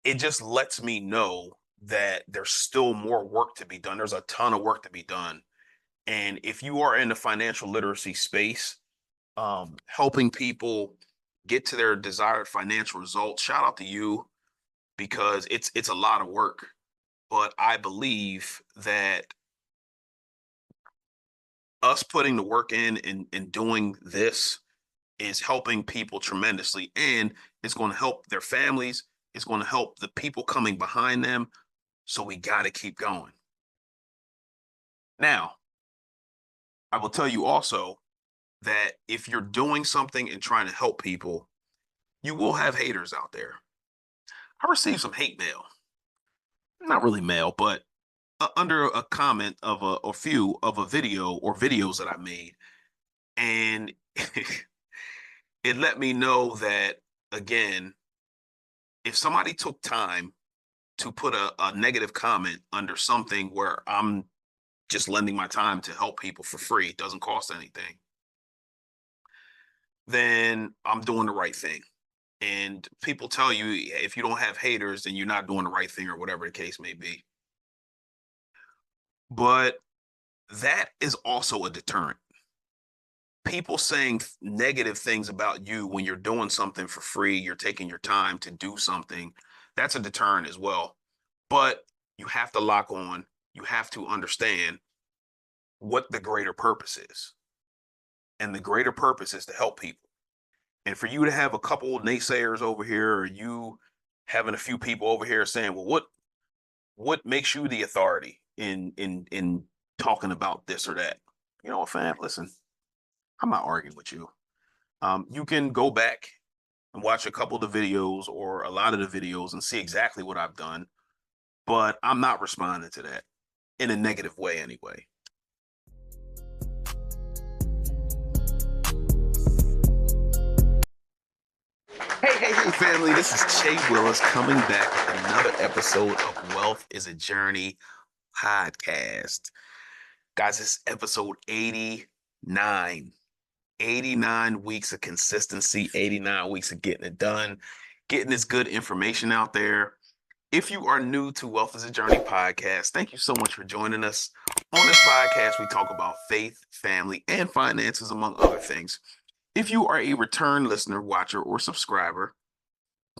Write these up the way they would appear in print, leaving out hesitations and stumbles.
it just lets me know that there's still more work to be done. There's a ton of work to be done. And if you are in the financial literacy space, helping people get to their desired financial results, shout out to you because it's a lot of work. But I believe that us putting the work in and doing this is helping people tremendously, and it's going to help their families. It's going to help the people coming behind them. So we got to keep going. Now, I will tell you also that if you're doing something and trying to help people, you will have haters out there. I received some hate mail, not really mail, but under a comment of a few of a video or videos that I made. And it let me know that, again, if somebody took time to put a negative comment under something where I'm just lending my time to help people for free, it doesn't cost anything, then I'm doing the right thing. And people tell you if you don't have haters, then you're not doing the right thing or whatever the case may be. But that is also a deterrent. People saying negative things about you when you're doing something for free, you're taking your time to do something, that's a deterrent as well. But you have to lock on, you have to understand what the greater purpose is. And the greater purpose is to help people. And for you to have a couple of naysayers over here, or you having a few people over here saying, well, what makes you the authority in talking about this or that? You know what, fam? Listen, I'm not arguing with you. You can go back and watch a couple of the videos or a lot of the videos and see exactly what I've done, but I'm not responding to that in a negative way anyway. Hey, family, this is Che Willis coming back with another episode of Wealth is a Journey podcast. Guys, it's episode 89. 89 weeks of consistency, 89 weeks of getting it done, getting this good information out there. If you are new to Wealth is a Journey podcast, thank you so much for joining us. On this podcast, we talk about faith, family, and finances, among other things. If you are a return listener, watcher, or subscriber,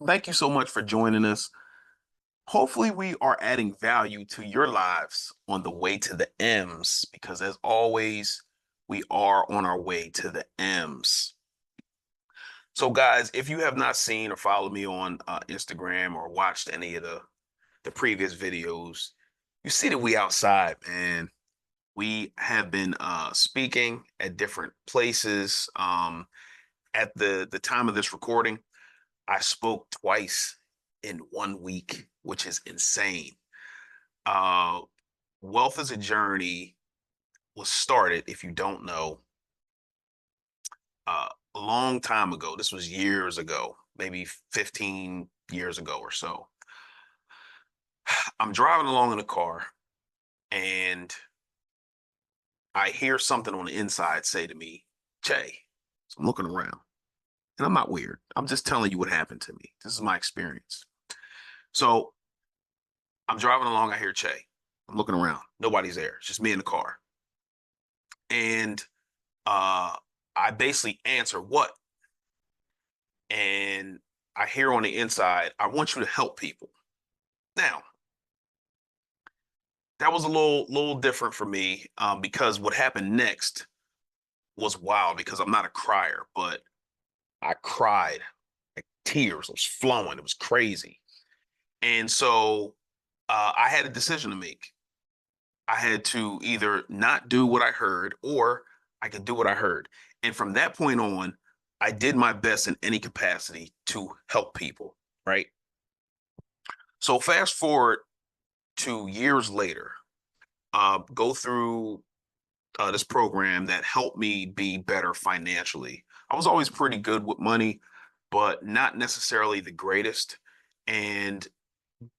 thank you so much for joining us. Hopefully, we are adding value to your lives on the way to the M's, because as always, we are on our way to the M's. So, guys, if you have not seen or followed me on Instagram or watched any of the previous videos, you see that we outside, man. We have been speaking at different places. At the time of this recording, I spoke twice in 1 week, which is insane. Uh, Wealth is a Journey was started, if you don't know, a long time ago. This was years ago, maybe 15 years ago or so. I'm driving along in a car and I hear something on the inside say to me, Jay. So I'm looking around and I'm not weird. I'm just telling you what happened to me. This is my experience. So I'm driving along. I hear Che. I'm looking around. Nobody's there. It's just me in the car. And I basically answer what? And I hear on the inside, I want you to help people. Now, that was a little different for me because what happened next was wild because I'm not a crier, but I cried. Like tears was flowing. It was crazy. And so I had a decision to make. I had to either not do what I heard or I could do what I heard. And from that point on, I did my best in any capacity to help people, right? So fast forward to years later, go through this program that helped me be better financially. I was always pretty good with money, but not necessarily the greatest. And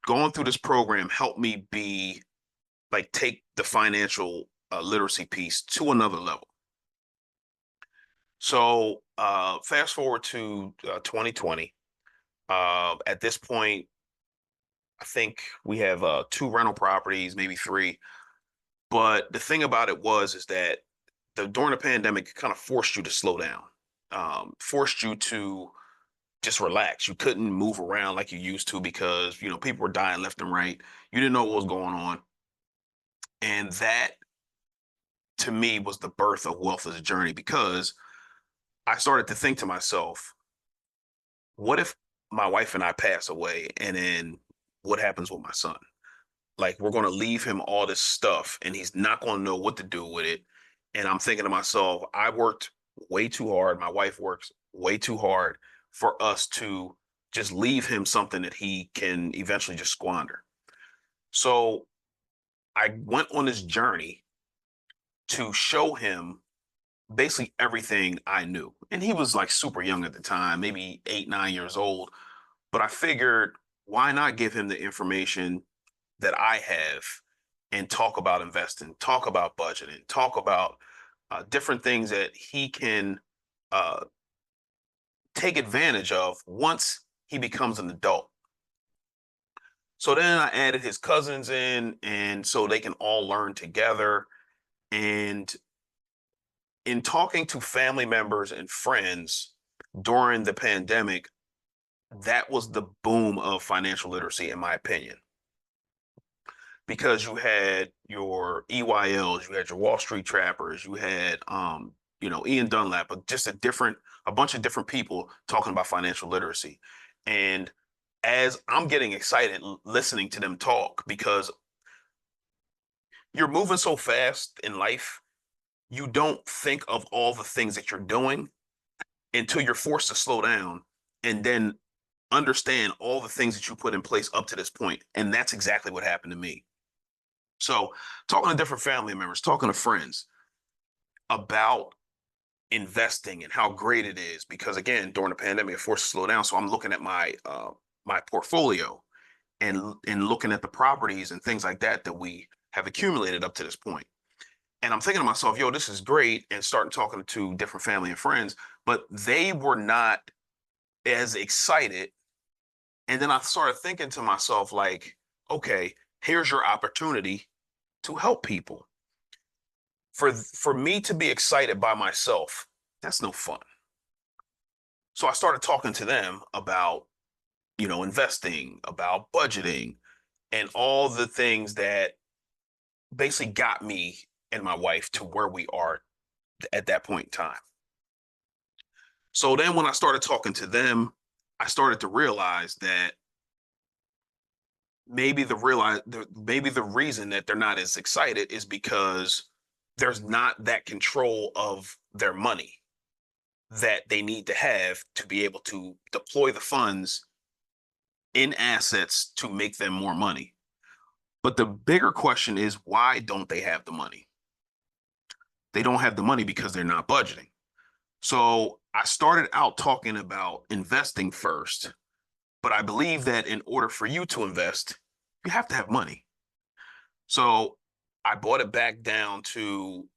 going through this program helped me be like take the financial literacy piece to another level. So fast forward to 2020. At this point, I think we have two rental properties, maybe three. But the thing about it is that during the pandemic, it kind of forced you to slow down, forced you to just relax. You couldn't move around like you used to because, people were dying left and right. You didn't know what was going on. And that to me was the birth of Wealth as a Journey because I started to think to myself, what if my wife and I pass away and then what happens with my son? Like, we're going to leave him all this stuff and he's not going to know what to do with it. And I'm thinking to myself, I worked way too hard. My wife works way too hard for us to just leave him something that he can eventually just squander. So I went on this journey to show him basically everything I knew. And he was like super young at the time, maybe 8, 9 years old. But I figured, why not give him the information that I have and talk about investing, talk about budgeting, talk about different things that he can uh, take advantage of once he becomes an adult. So then I added his cousins in, and so they can all learn together. And in talking to family members and friends during the pandemic, that was the boom of financial literacy, in my opinion, because you had your EYLs, you had your Wall Street trappers, you had Ian Dunlap, but just a bunch of different people talking about financial literacy. And as I'm getting excited listening to them talk, because you're moving so fast in life, you don't think of all the things that you're doing until you're forced to slow down and then understand all the things that you put in place up to this point. And that's exactly what happened to me. So, talking to different family members, talking to friends about investing and how great it is, because again, during the pandemic, it forced to slow down. So I'm looking at my portfolio and looking at the properties and things like that that we have accumulated up to this point. And I'm thinking to myself, yo, this is great, and starting talking to different family and friends, but they were not as excited. And then I started thinking to myself, like, okay, here's your opportunity to help people. For me to be excited by myself, that's no fun. So I started talking to them about, investing, about budgeting, and all the things that basically got me and my wife to where we are at that point in time. So then when I started talking to them, I started to realize that maybe the reason that they're not as excited is because there's not that control of their money that they need to have to be able to deploy the funds in assets to make them more money. But the bigger question is, why don't they have the money? They don't have the money because they're not budgeting. So I started out talking about investing first, but I believe that in order for you to invest, you have to have money. So I brought it back down to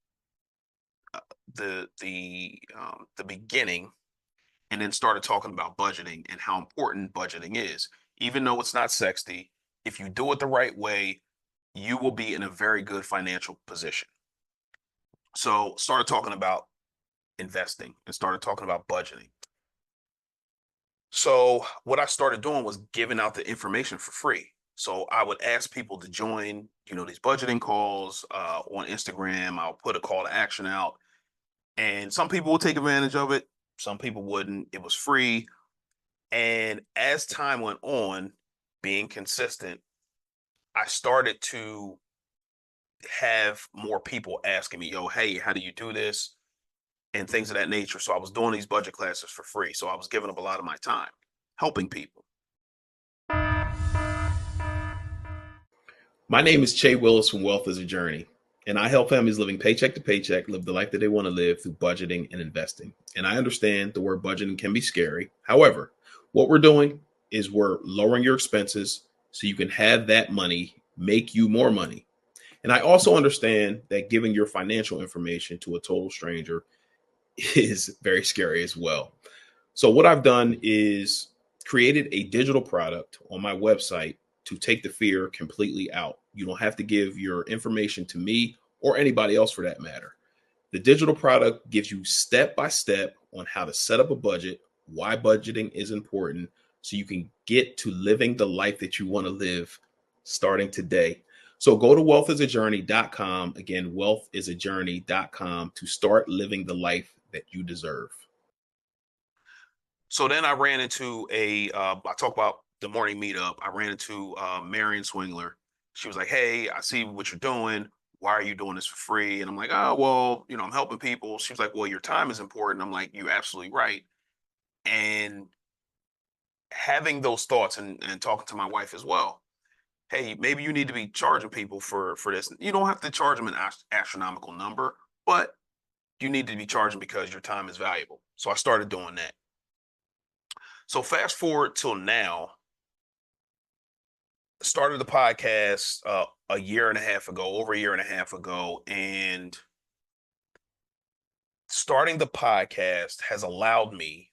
the beginning, and then started talking about budgeting and how important budgeting is. Even though it's not sexy, if you do it the right way, you will be in a very good financial position. So started talking about investing and started talking about budgeting. So what I started doing was giving out the information for free. So I would ask people to join, these budgeting calls on Instagram. I'll put a call to action out, and some people will take advantage of it. Some people wouldn't. It was free. And as time went on, being consistent, I started to have more people asking me, yo, hey, how do you do this? And things of that nature. So I was doing these budget classes for free. So I was giving up a lot of my time helping people. My name is Che Willis from Wealth is a Journey, and I help families living paycheck to paycheck live the life that they want to live through budgeting and investing. And I understand the word budgeting can be scary. However, what we're doing is we're lowering your expenses so you can have that money make you more money. And I also understand that giving your financial information to a total stranger is very scary as well. So what I've done is created a digital product on my website to take the fear completely out. You don't have to give your information to me or anybody else for that matter. The digital product gives you step by step on how to set up a budget, why budgeting is important, so you can get to living the life that you want to live starting today. So go to wealthisajourney.com. Again, wealthisajourney.com to start living the life that you deserve. So then I ran into I talk about the morning meetup. I ran into Marion Swingler. She was like, "Hey, I see what you're doing. Why are you doing this for free?" And I'm like, "Oh, well, I'm helping people." She was like, "Well, your time is important." I'm like, "You're absolutely right." And having those thoughts and talking to my wife as well. Hey, maybe you need to be charging people for this. You don't have to charge them an astronomical number, but you need to be charging because your time is valuable. So I started doing that. So fast forward till now, started the podcast a year and a half ago, over a year and a half ago, and starting the podcast has allowed me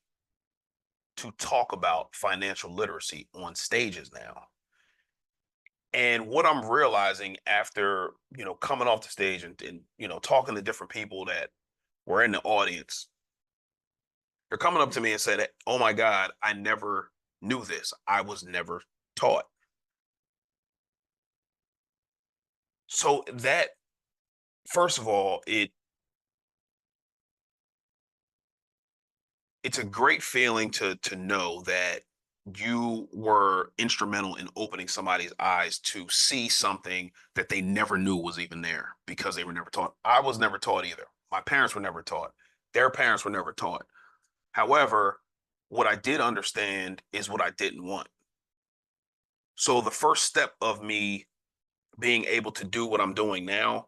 to talk about financial literacy on stages now. And what I'm realizing after, coming off the stage and talking to different people that were in the audience, they're coming up to me and said, "Oh my God, I never knew this. I was never taught." So that, first of all, it's a great feeling to know that you were instrumental in opening somebody's eyes to see something that they never knew was even there because they were never taught. I was never taught either. My parents were never taught. Their parents were never taught. However, what I did understand is what I didn't want. So the first step of me being able to do what I'm doing now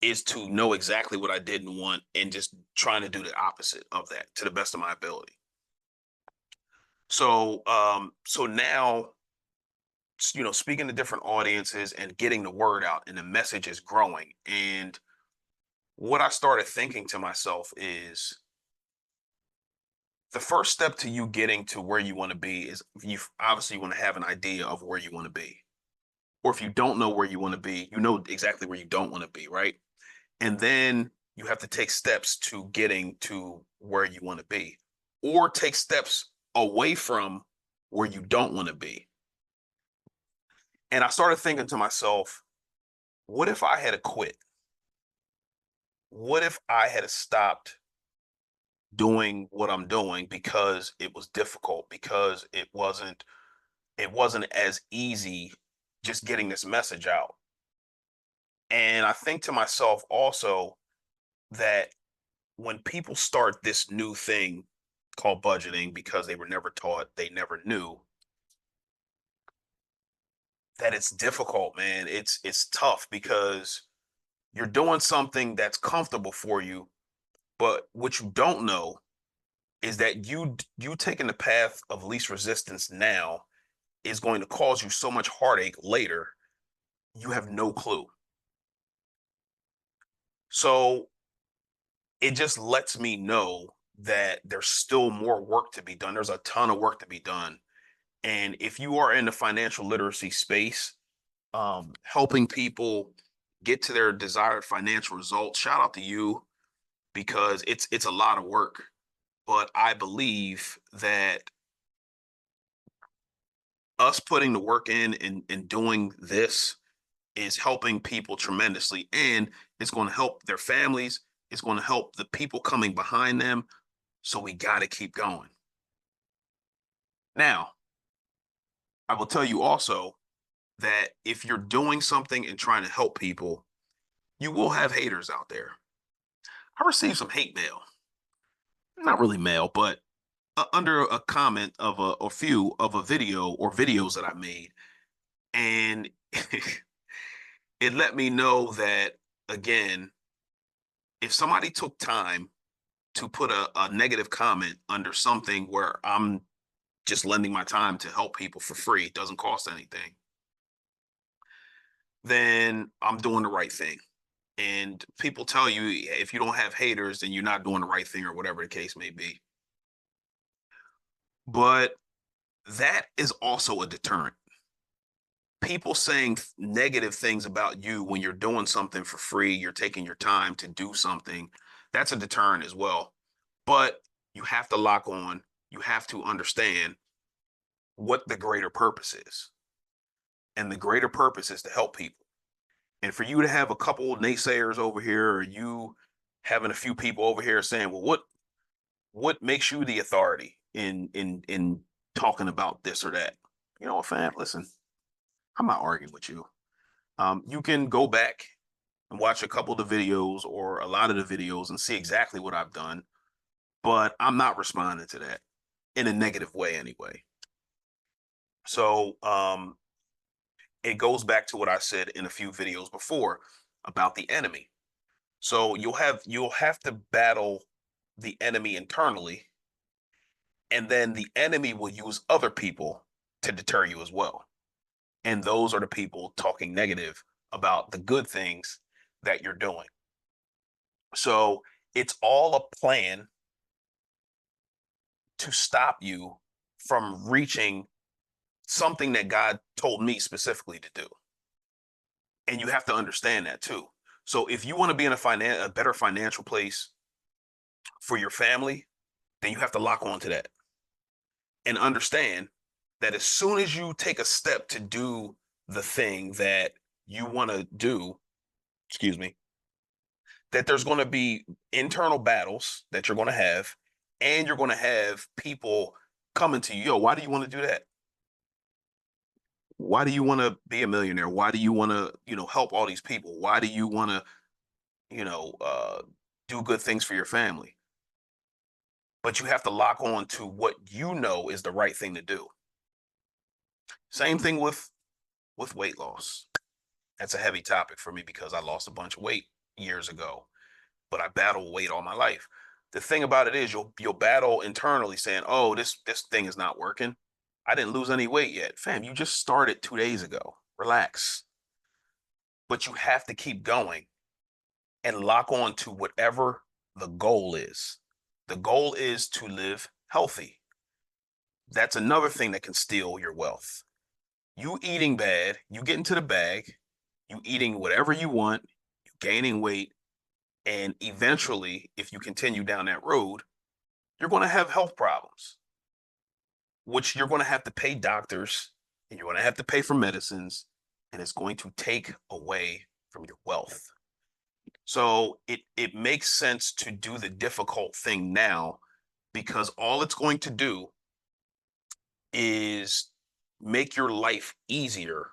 is to know exactly what I didn't want and just trying to do the opposite of that to the best of my ability. So now, speaking to different audiences and getting the word out and the message is growing. And what I started thinking to myself is the first step to you getting to where you want to be is you obviously want to have an idea of where you want to be. Or if you don't know where you want to be, you know exactly where you don't want to be, right? And then you have to take steps to getting to where you want to be, or take steps away from where you don't want to be. And I started thinking to myself, what if I had to quit? What if I had stopped doing what I'm doing because it was difficult, because it wasn't as easy just getting this message out. And I think to myself also that when people start this new thing called budgeting because they were never taught, they never knew, that it's difficult, man. It's tough because you're doing something that's comfortable for you, but what you don't know is that you taking the path of least resistance now is going to cause you so much heartache later. You have no clue. So it just lets me know that there's still more work to be done. There's a ton of work to be done. And if you are in the financial literacy space, helping people get to their desired financial results, shout out to you because it's a lot of work. But I believe that us putting the work in and doing this is helping people tremendously, and it's going to help their families. It's going to help the people coming behind them. So we got to keep going. Now, I will tell you also that if you're doing something and trying to help people, you will have haters out there. I received some hate mail, not really mail, but under a comment of a few of a video or videos that I made. And it let me know that, again, if somebody took time to put a negative comment under something where I'm just lending my time to help people for free, it doesn't cost anything, then I'm doing the right thing. And people tell you if you don't have haters, then you're not doing the right thing or whatever the case may be. But that is also a deterrent. people saying negative things about you when you're doing something for free, you're taking your time to do something, that's a deterrent as well. But you have to lock on, you have to understand what the greater purpose is. And the greater purpose is to help people. And for you to have a couple of naysayers over here, or you having a few people over here saying, well, what makes you the authority in talking about this or that? You know what, fam? Listen, I'm not arguing with you. You can go back and watch a couple of the videos or a lot of the videos and see exactly what I've done, but I'm not responding to that in a negative way anyway. So it goes back to what I said in a few videos before about the enemy. So you'll have to battle the enemy internally, and then the enemy will use other people to deter you as well. And those are the people talking negative about the good things that you're doing. So it's all a plan to stop you from reaching something that God told me specifically to do. And you have to understand that too. So if you want to be in a better financial place for your family, then you have to lock on to that and understand that as soon as you take a step to do the thing that you want to do, excuse me, that there's going to be internal battles that you're going to have, and you're going to have people coming to you, yo, why do you want to do that? Why do you want to be a millionaire? Why do you want to, help all these people? Why do you want to, you know, uh, do good things for your family? But you have to lock on to what you know is the right thing to do. Same thing with weight loss. That's a heavy topic for me because I lost a bunch of weight years ago, but I battle weight all my life. The thing about it is you'll battle internally saying, "Oh, this thing is not working. I didn't lose any weight yet." Fam, you just started 2 days ago. Relax. But you have to keep going and lock on to whatever the goal is. The goal is to live healthy. That's another thing that can steal your wealth. You eating bad, you get into the bag, you eating whatever you want, you gaining weight, and eventually, if you continue down that road, you're going to have health problems, which you're going to have to pay doctors, and you're going to have to pay for medicines, and it's going to take away from your wealth. So it makes sense to do the difficult thing now, because all it's going to do is make your life easier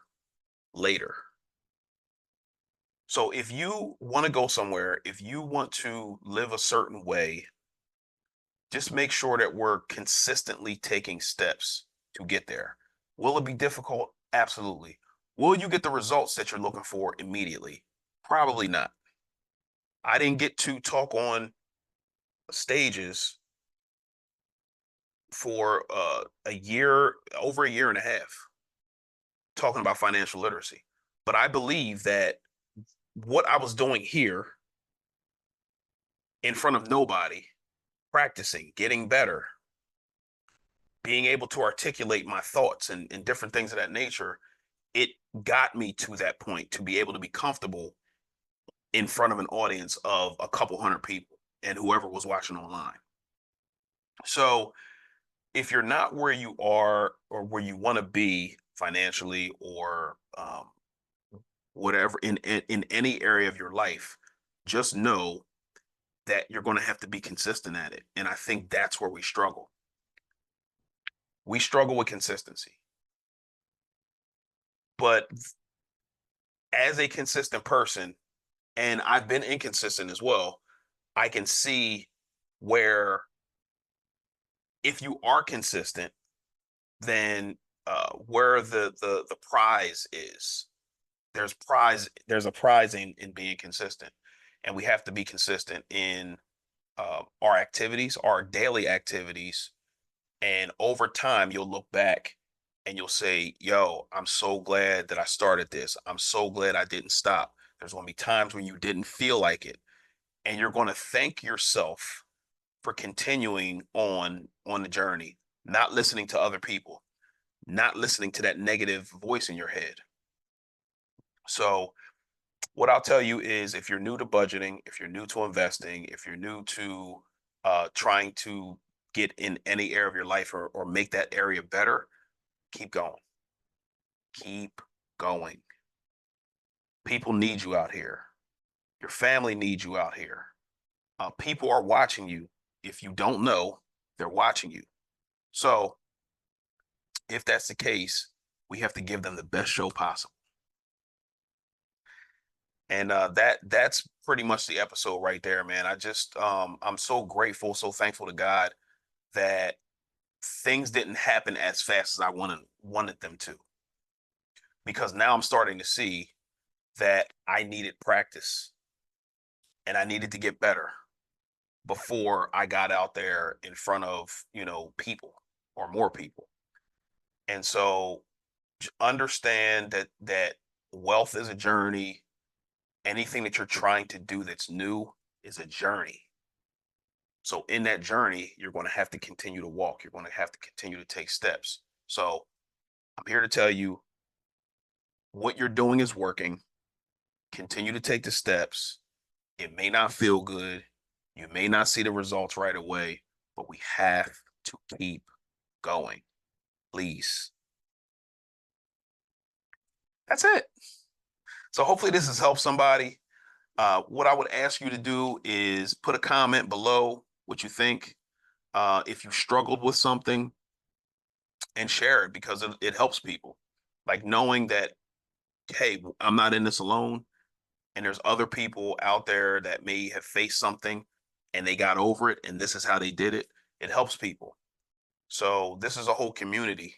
later. So if you want to go somewhere, if you want to live a certain way, just make sure that we're consistently taking steps to get there. Will it be difficult? Absolutely. Will you get the results that you're looking for immediately? Probably not. I didn't get to talk on stages for over a year and a half, talking about financial literacy. But I believe that what I was doing here in front of nobody, practicing, getting better, being able to articulate my thoughts and different things of that nature, it got me to that point to be able to be comfortable in front of an audience of a couple hundred people and whoever was watching online. So if you're not where you are or where you want to be financially, or whatever in any area of your life, just know that you're going to have to be consistent at it. And I think that's where we struggle. We struggle with consistency. But as a consistent person, and I've been inconsistent as well, I can see where if you are consistent, then where the prize is. There's a prize in being consistent, and we have to be consistent in our activities, our daily activities, and over time you'll look back and you'll say, yo, I'm so glad that I started this. I'm so glad I didn't stop. There's going to be times when you didn't feel like it, and you're going to thank yourself for continuing on the journey, not listening to other people, not listening to that negative voice in your head. So what I'll tell you is if you're new to budgeting, if you're new to investing, if you're new to trying to get in any area of your life or make that area better, keep going. Keep going. People need you out here. Your family needs you out here. People are watching you. If you don't know, they're watching you. So if that's the case, we have to give them the best show possible. And that's pretty much the episode right there, man. I'm so grateful, so thankful to God that things didn't happen as fast as I wanted them to. Because now I'm starting to see that I needed practice and I needed to get better before I got out there in front of, people or more people. And so understand that wealth is a journey. Anything that you're trying to do that's new is a journey. So in that journey, you're going to have to continue to walk. You're going to have to continue to take steps. So I'm here to tell you what you're doing is working. Continue to take the steps. It may not feel good. You may not see the results right away, but we have to keep going. Please. That's it. So hopefully this has helped somebody. What I would ask you to do is put a comment below what you think. If you struggled with something, and share it because it helps people. Like knowing that, hey, I'm not in this alone, and there's other people out there that may have faced something and they got over it, and this is how they did it. It helps people. So this is a whole community.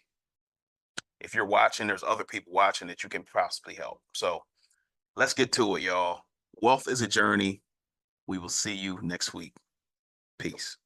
If you're watching, there's other people watching that you can possibly help. So let's get to it, y'all. Wealth is a journey. We will see you next week. Peace.